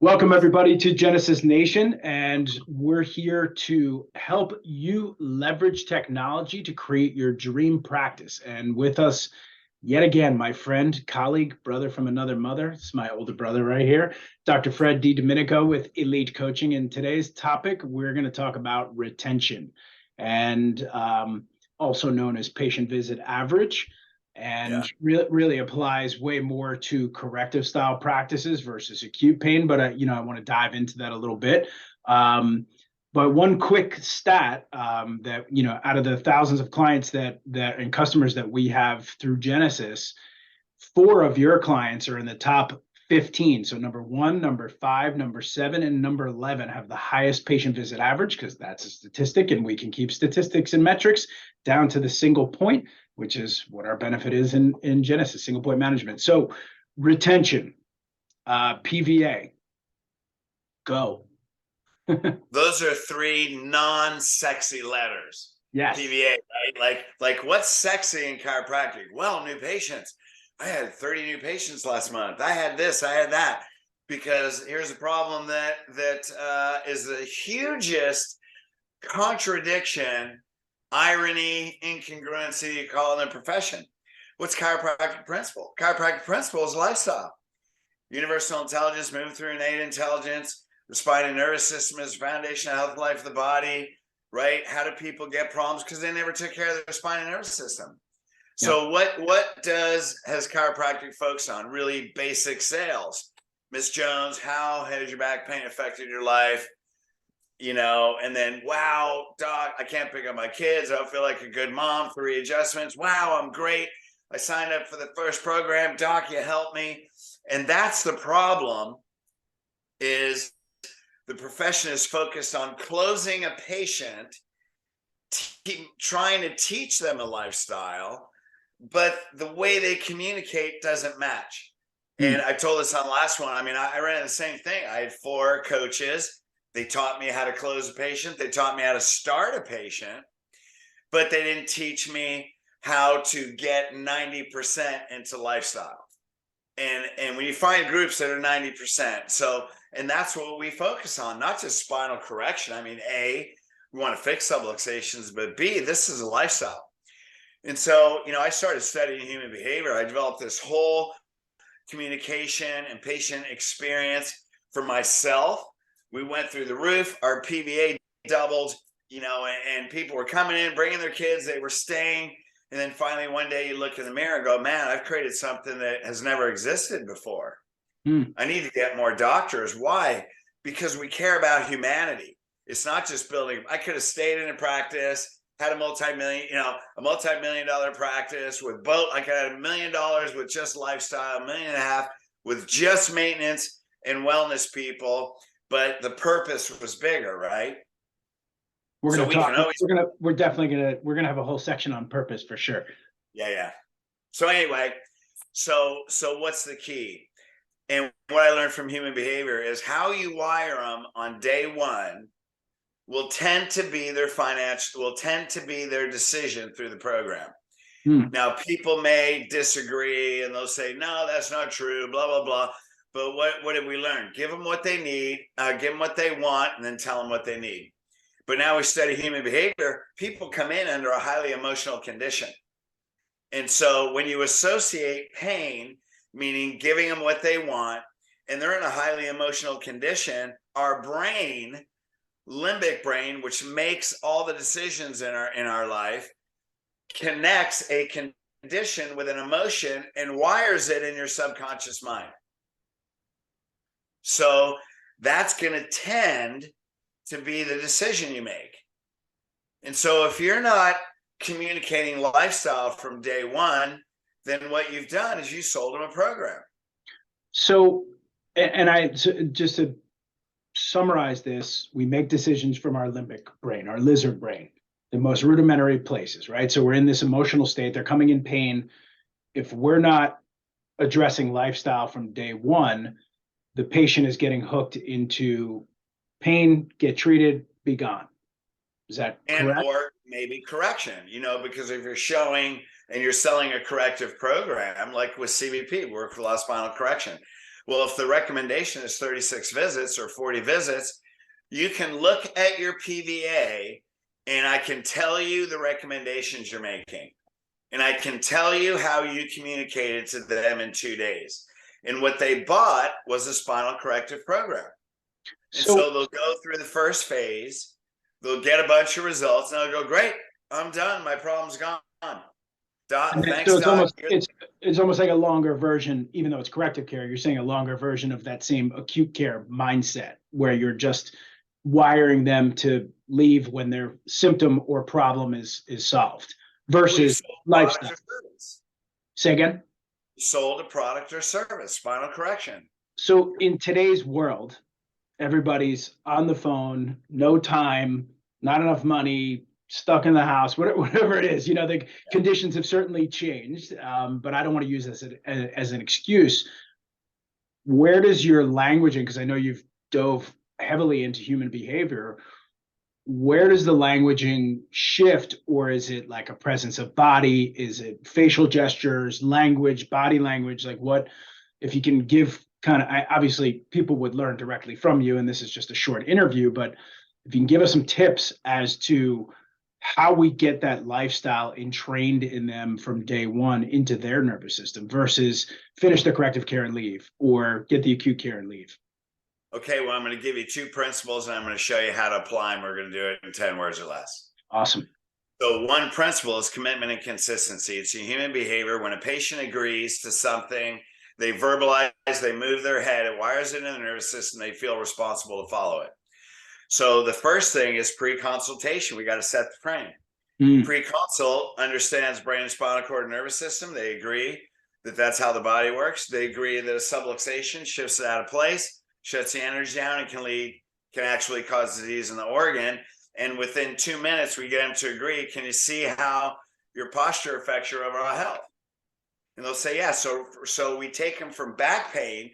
Welcome, everybody, to Genesis Nation, and we're here to help you leverage technology to create your dream practice. And with us, yet again, my friend, colleague, brother from another mother, it's my older brother right here, Dr. Fred DiDomenico with Elite Coaching. And today's topic, we're going to talk about retention, and also known as patient visit average. And really applies way more to corrective style practices versus acute pain. But I want to dive into that a little bit. But one quick stat that out of the thousands of clients that and customers that we have through Genesis, 4 of your clients are in the top 15. So number 1, number 5, number 7, and number 11 have the highest patient visit average, because that's a statistic, and we can keep statistics and metrics down to the single point, which is what our benefit is in Genesis, single point management. So retention, PVA, go. Those are 3 non-sexy letters. Yes. PVA, right? Like what's sexy in chiropractic? Well, new patients. I had 30 new patients last month. I had this, I had that. Because here's a problem that is the hugest contradiction, irony, incongruency, you call it in a profession. What's chiropractic principle? Chiropractic principle is lifestyle. Universal intelligence, moving through innate intelligence. The spine and nervous system is the foundation of health, life of the body, right? How do people get problems? Because they never took care of their spine and nervous system. So what has chiropractic focused on? Really basic sales. Miss Jones, how has your back pain affected your life? And then, wow, doc, I can't pick up my kids. I don't feel like a good mom. 3 adjustments. Wow, I'm great. I signed up for the first program. Doc, you help me. And that's the problem, is the profession is focused on closing a patient, trying to teach them a lifestyle, but the way they communicate doesn't match. And I told this on the last one. I mean, I ran the same thing. I had 4 coaches. They taught me how to close a patient. They taught me how to start a patient, but they didn't teach me how to get 90% into lifestyle. And when you find groups that are 90%, and that's what we focus on, not just spinal correction. I mean, A, we want to fix subluxations, but B, this is a lifestyle. And so, I started studying human behavior. I developed this whole communication and patient experience for myself. We went through the roof. Our PVA doubled, and people were coming in, bringing their kids. They were staying. And then finally, one day you look in the mirror and go, man, I've created something that has never existed before. I need to get more doctors. Why? Because we care about humanity. It's not just building. I could have stayed in a practice, had a multi-million-dollar practice with both. I could have had $1 million with just lifestyle, $1.5 million with just maintenance and wellness people. But the purpose was bigger, right? We're going to talk. We're definitely going to have a whole section on purpose for sure. Yeah. So anyway, so what's the key? And what I learned from human behavior is how you wire them on day one will tend to be their decision through the program. Now, people may disagree and they'll say, no, that's not true, blah, blah, blah. But what did we learn? Give them what they need, give them what they want, and then tell them what they need. But now we study human behavior. People come in under a highly emotional condition. And so when you associate pain, meaning giving them what they want, and they're in a highly emotional condition, our brain, limbic brain, which makes all the decisions in our life, connects a condition with an emotion and wires it in your subconscious mind. So that's going to tend to be the decision you make. And so if you're not communicating lifestyle from day one, then what you've done is you sold them a program. So just to summarize this, we make decisions from our limbic brain, our lizard brain, the most rudimentary places, right? So we're in this emotional state. They're coming in pain. If we're not addressing lifestyle from day one, the patient is getting hooked into pain, get treated, be gone. Is that correct? Or maybe correction, because if you're showing and you're selling a corrective program, like with CBP, work for spinal correction. Well, if the recommendation is 36 visits or 40 visits, you can look at your PVA and I can tell you the recommendations you're making. And I can tell you how you communicated to them in 2 days. And what they bought was a spinal corrective program. And so they'll go through the first phase, they'll get a bunch of results, and they'll go, great, I'm done. My problem's gone. Thanks, so Doc. It's almost like a longer version, even though it's corrective care, you're saying a longer version of that same acute care mindset where you're just wiring them to leave when their symptom or problem is solved versus lifestyle. Say again? You sold a product or service, spinal correction. So in today's world, everybody's on the phone, no time, not enough money, stuck in the house, whatever it is. The conditions have certainly changed, but I don't want to use this as an excuse. Where does your languaging, because I know you've dove heavily into human behavior, where does the languaging shift, or is it like a presence of body? Is it facial gestures, language, body language? Like what, if you can give obviously people would learn directly from you, and this is just a short interview, but if you can give us some tips as to how we get that lifestyle entrained in them from day one into their nervous system versus finish the corrective care and leave, or get the acute care and leave. Okay, well, I'm going to give you 2 principles and I'm going to show you how to apply them. We're going to do it in 10 words or less. Awesome. So one principle is commitment and consistency. It's a human behavior. When a patient agrees to something, they verbalize, they move their head, it wires it in the nervous system, they feel responsible to follow it. So the first thing is pre-consultation. We got to set the frame. Pre-consult understands brain and spinal cord and nervous system. They agree that that's how the body works. They agree that a subluxation shifts it out of place, shuts the energy down, and can actually cause disease in the organ. And within 2 minutes, we get them to agree. Can you see how your posture affects your overall health? And they'll say, yeah. So we take them from back pain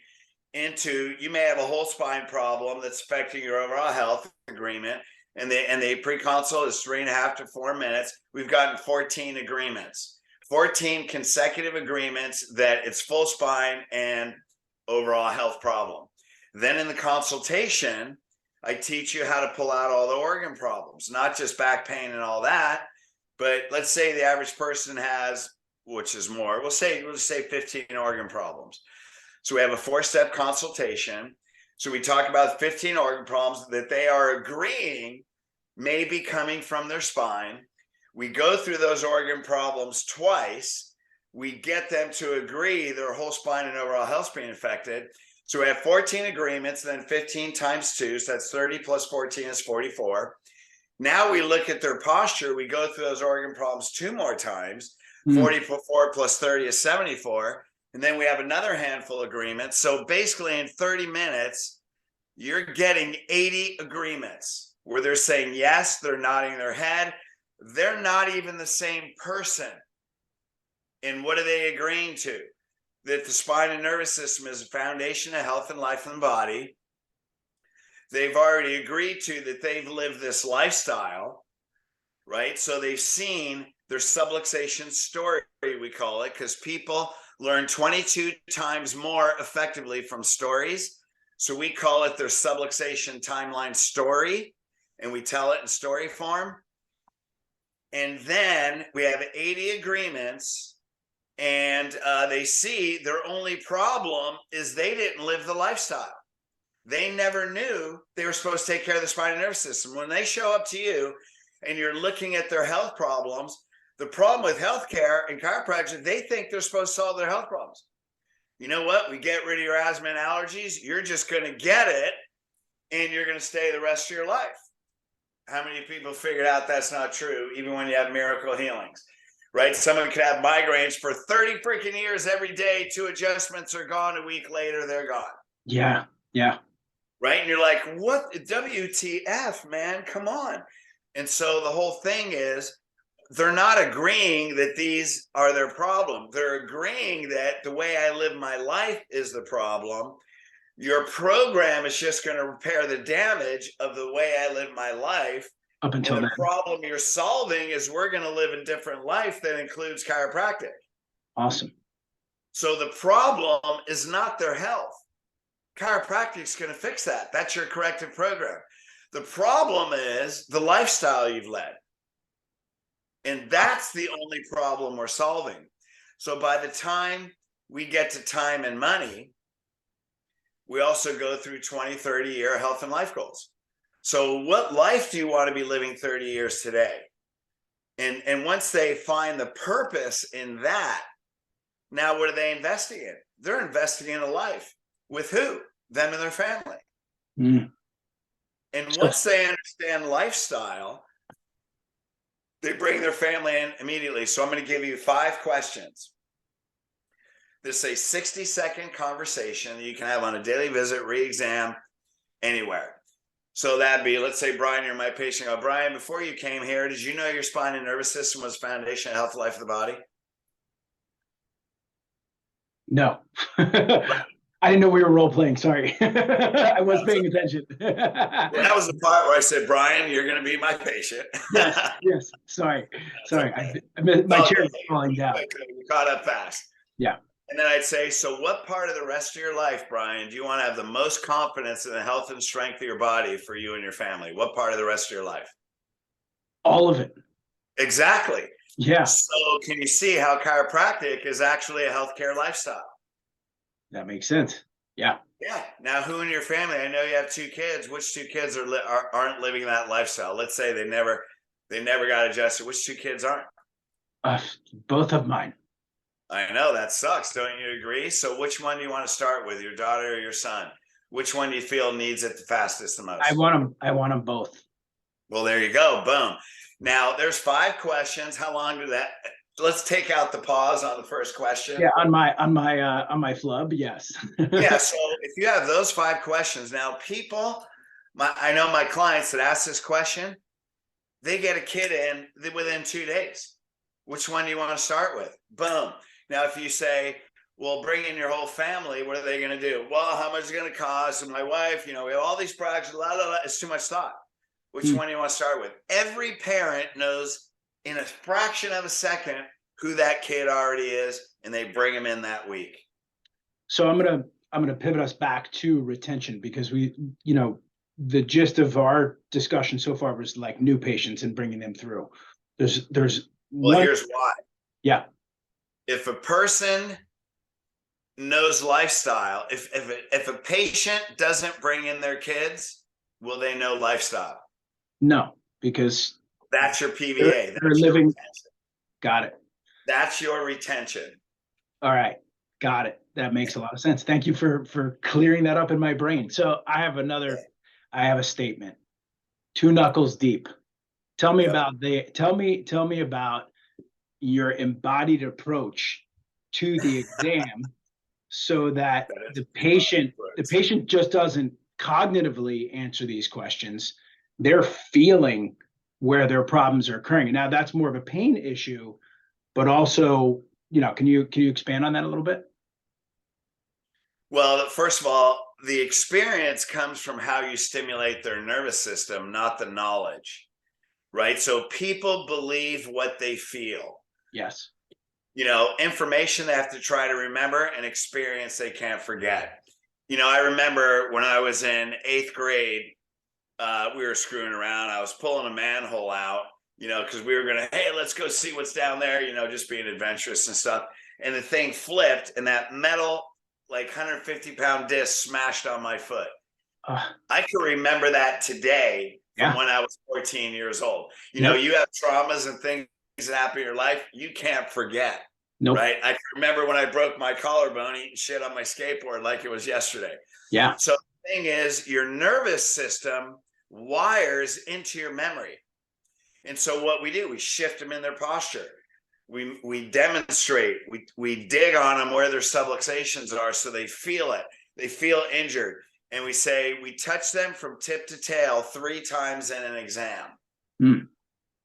into, you may have a whole spine problem that's affecting your overall health, agreement. And they pre-consult is 3.5 to 4 minutes. We've gotten 14 agreements, 14 consecutive agreements that it's full spine and overall health problem. Then in the consultation, I teach you how to pull out all the organ problems, not just back pain and all that, but let's say the average person has, which is more, we'll say 15 organ problems. So we have a 4-step consultation. So we talk about 15 organ problems that they are agreeing may be coming from their spine. We go through those organ problems twice. We get them to agree their whole spine and overall health being affected. So we have 14 agreements, then 15 times 2, so that's 30 plus 14 is 44. Now we look at their posture. We go through those organ problems 2 more times. 44 plus 30 is 74. And then we have another handful of agreements. So basically in 30 minutes, you're getting 80 agreements where they're saying yes, they're nodding their head. They're not even the same person. And what are they agreeing to? That the spine and nervous system is a foundation of health and life in the body. They've already agreed to that they've lived this lifestyle, right? So they've seen their subluxation story, we call it, because people learn 22 times more effectively from stories. So we call it their subluxation timeline story, and we tell it in story form. And then we have 80 agreements, and they see their only problem is they didn't live the lifestyle. They never knew they were supposed to take care of the spine and nervous system. When they show up to you and you're looking at their health problems, the problem with healthcare and chiropractic, they think they're supposed to solve their health problems. You know what? We get rid of your asthma and allergies. You're just going to get it, and you're going to stay the rest of your life. How many people figured out that's not true, even when you have miracle healings, right? Someone could have migraines for 30 freaking years every day. 2 adjustments are gone. A week later, they're gone. Yeah. Right? And you're like, what? WTF, man? Come on. And so the whole thing is, they're not agreeing that these are their problem. They're agreeing that the way I live my life is the problem. Your program is just going to repair the damage of the way I live my life. Up until and the then. problem you're solving is we're going to live a different life that includes chiropractic. Awesome. So the problem is not their health. Chiropractic's going to fix that. That's your corrective program. The problem is the lifestyle you've led. And that's the only problem we're solving. So by the time we get to time and money, we also go through 20, 30-year health and life goals. So what life do you want to be living 30 years today? And once they find the purpose in that, now what are they investing in? They're investing in a life. With who? Them and their family. Mm. And once they understand lifestyle, they bring their family in immediately. So I'm going to give you 5 questions. This is a 60-second conversation that you can have on a daily visit, re-exam, anywhere. So that'd be, let's say, Brian, you're my patient. Oh, Brian, before you came here, did you know your spine and nervous system was the foundation of health, life of the body? No. I didn't know we were role playing. Sorry. I was paying attention. Well, that was the part where I said, Brian, you're going to be my patient. Yes. Sorry. Okay. My chair is falling down. You caught up fast. Yeah. And then I'd say, so what part of the rest of your life, Brian, do you want to have the most confidence in the health and strength of your body for you and your family? What part of the rest of your life? All of it. Exactly. Yeah. So can you see how chiropractic is actually a healthcare lifestyle? That makes sense. Yeah. Yeah. Now, who in your family? I know you have 2 kids. Which 2 kids aren't living that lifestyle? Let's say they never got adjusted. Which 2 kids aren't? Both of mine. I know that sucks. Don't you agree? So which one do you want to start with, your daughter or your son? Which one do you feel needs it the fastest, the most? I want them both. Well, there you go. Boom. Now there's 5 questions. How long do that? Let's take out the pause on the first question. Yeah, on my flub, yes. Yeah. So if you have those 5 questions, now people, I know my clients that ask this question, they get a kid in within 2 days. Which one do you want to start with? Boom. Now, if you say, well, bring in your whole family, what are they going to do? Well, how much is it going to cost? And my wife, we have all these products, it's too much thought. Which one do you want to start with? Every parent knows in a fraction of a second who that kid already is, and they bring him in that week. So I'm gonna pivot us back to retention, because the gist of our discussion so far was like new patients and bringing them through. Here's why. Yeah. If a person knows lifestyle, if a patient doesn't bring in their kids, will they know lifestyle? No, because that's your PVA. They're living. Got it. That's your retention. All right. Got it. That makes a lot of sense. Thank you for clearing that up in my brain. So I have a statement. 2 knuckles deep. Tell me about your embodied approach to the exam, so that the patient just doesn't cognitively answer these questions. They're feeling where their problems are occurring. Now that's more of a pain issue, but also, can you expand on that a little bit? Well, first of all, the experience comes from how you stimulate their nervous system, not the knowledge, right? So people believe what they feel. Yes. Information they have to try to remember, and experience they can't forget. I remember when I was in 8th grade, we were screwing around. I was pulling a manhole out, because we were going to, hey, let's go see what's down there, just being adventurous and stuff. And the thing flipped, and that metal, like 150-pound disc smashed on my foot. I can remember that today from when I was 14 years old. You have traumas and things that happen in your life you can't forget. Nope. Right? I can remember when I broke my collarbone eating shit on my skateboard like it was yesterday. Yeah. So the thing is, your nervous system wires into your memory. And so what we do, we shift them in their posture. We demonstrate, we dig on them where their subluxations are, so they feel it. They feel injured. And we say, we touch them from tip to tail 3 times in an exam. Mm.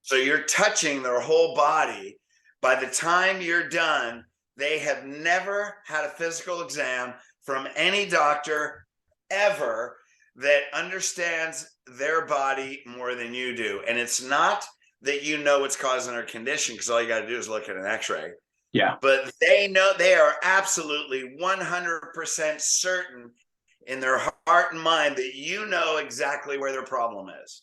So you're touching their whole body. By the time you're done, they have never had a physical exam from any doctor ever that understands their body more than you do. And it's not that what's causing their condition, because all you got to do is look at an x-ray. Yeah. But they know, they are absolutely 100% certain in their heart and mind that you know exactly where their problem is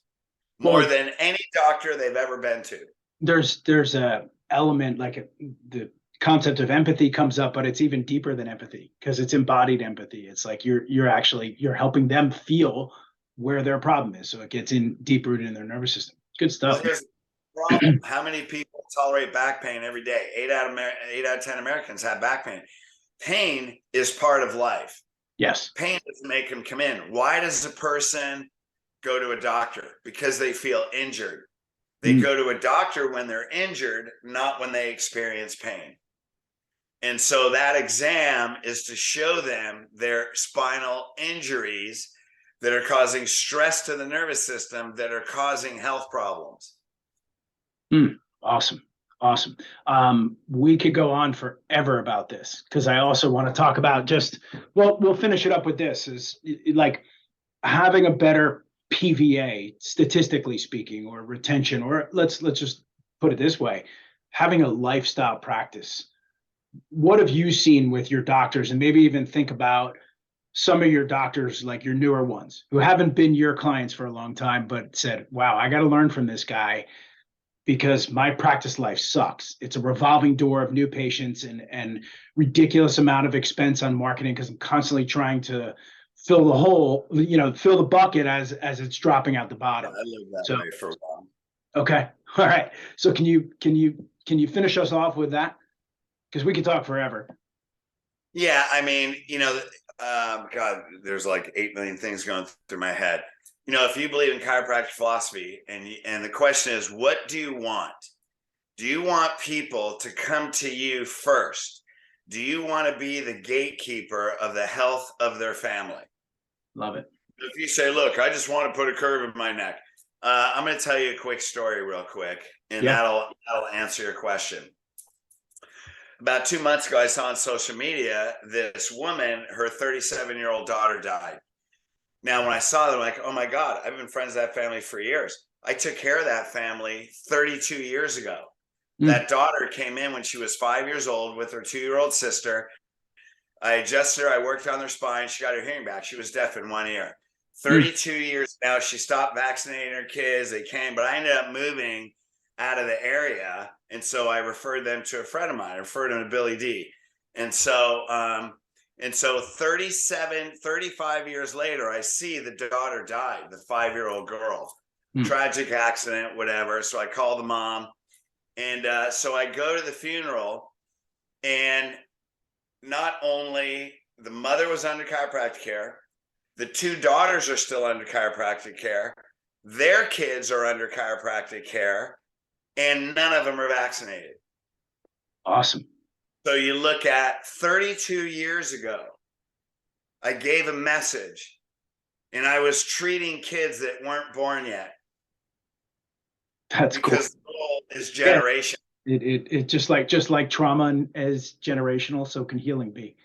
more Well, than any doctor they've ever been to. there's a element like the concept of empathy comes up, but it's even deeper than empathy because it's embodied empathy. It's like you're helping them feel where their problem is, so it gets in deep rooted in their nervous system. Good Well, stuff. here's the problem. How many people tolerate back pain every day? 8 out of 10 Americans have back pain. Pain is part of life. Yes. Pain doesn't make them come in. Why does a person go to a doctor? Because they feel injured. They go to a doctor when they're injured, not when they experience pain. And so that exam is to show them their spinal injuries that are causing stress to the nervous system that are causing health problems. Awesome. Awesome. We could go on forever about this because I also want to talk about we'll finish it up with this is like having a better PVA, statistically speaking, or retention, or let's just put it this way, having a lifestyle practice. What have you seen with your doctors? And maybe even think about some of your doctors, like your newer ones who haven't been your clients for a long time, but said, wow, I got to learn from this guy because my practice life sucks. It's a revolving door of new patients and ridiculous amount of expense on marketing because I'm constantly trying to fill the hole, fill the bucket as it's dropping out the bottom. I lived that So, way for a while. okay. All right. So can you finish us off with that? Because we could talk forever. Yeah, I mean, God, there's like 8 million things going through my head. If you believe in chiropractic philosophy, and the question is, what do you want? Do you want people to come to you first? Do you want to be the gatekeeper of the health of their family? Love it. If you say, look, I just want to put a curve in my neck, I'm going to tell you a quick story real quick, and that'll answer your question. About 2 months ago, I saw on social media this woman, her 37-year-old daughter died. Now, when I saw them, I'm like, oh my God, I've been friends with that family for years. I took care of that family 32 years ago. That daughter came in when she was 5 years old with her 2-year-old sister. I adjusted her. I worked on her spine. She got her hearing back. She was deaf in one ear. 32 years now, she stopped vaccinating her kids. They came, but I ended up moving out of the area. And so I referred them to a friend of mine. I referred him to Billy D. And so 35 years later, I see the daughter died, the 5-year-old girl. Tragic accident, whatever. So I call the mom. And so I go to the funeral, and not only the mother was under chiropractic care, the 2 daughters are still under chiropractic care, their kids are under chiropractic care, and none of them are vaccinated. Awesome. So you look at 32 years ago, I gave a message, and I was treating kids that weren't born yet. That's because cool. The goal is generation. It just like trauma is generational, so can healing be.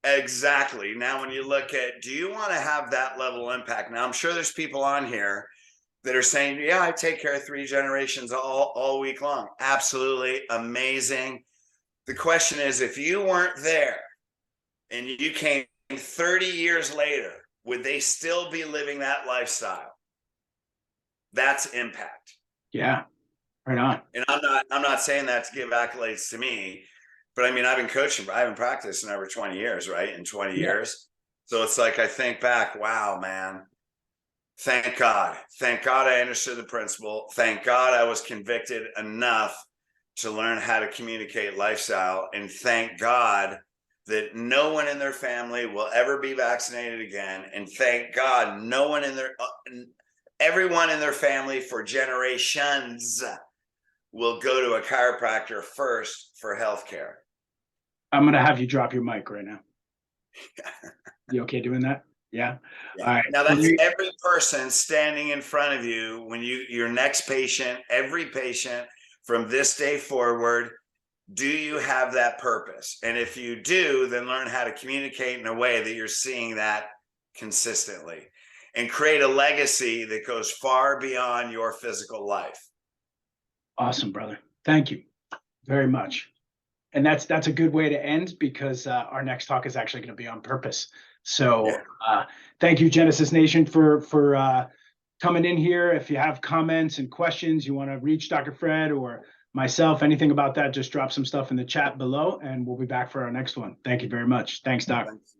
Exactly. Now, when you look at, do you want to have that level of impact? Now, I'm sure there's people on here that are saying, yeah, I take care of 3 generations all week long. Absolutely amazing. The question is, if you weren't there and you came 30 years later, would they still be living that lifestyle? That's impact. Yeah, right on. And I'm not saying that to give accolades to me, but I mean, I've been coaching, I haven't practiced in over 20 years, right? In 20 years. So it's like, I think back, wow, man, thank God. Thank God I understood the principle. Thank God I was convicted enough to learn how to communicate lifestyle. And thank God that no one in their family will ever be vaccinated again. And thank God everyone in their family for generations will go to a chiropractor first for healthcare. I'm going to have you drop your mic right now. You okay doing that? Yeah. All right. Now that's every person standing in front of you when your next patient, every patient from this day forward. Do you have that purpose? And if you do, then learn how to communicate in a way that you're seeing that consistently and create a legacy that goes far beyond your physical life. Awesome, brother. Thank you very much. And that's a good way to end because our next talk is actually going to be on purpose. So thank you, Genesis Nation, for coming in here. If you have comments and questions, you want to reach Dr. Fred or myself, anything about that, just drop some stuff in the chat below, and we'll be back for our next one. Thank you very much. Thanks, Doc. Thanks.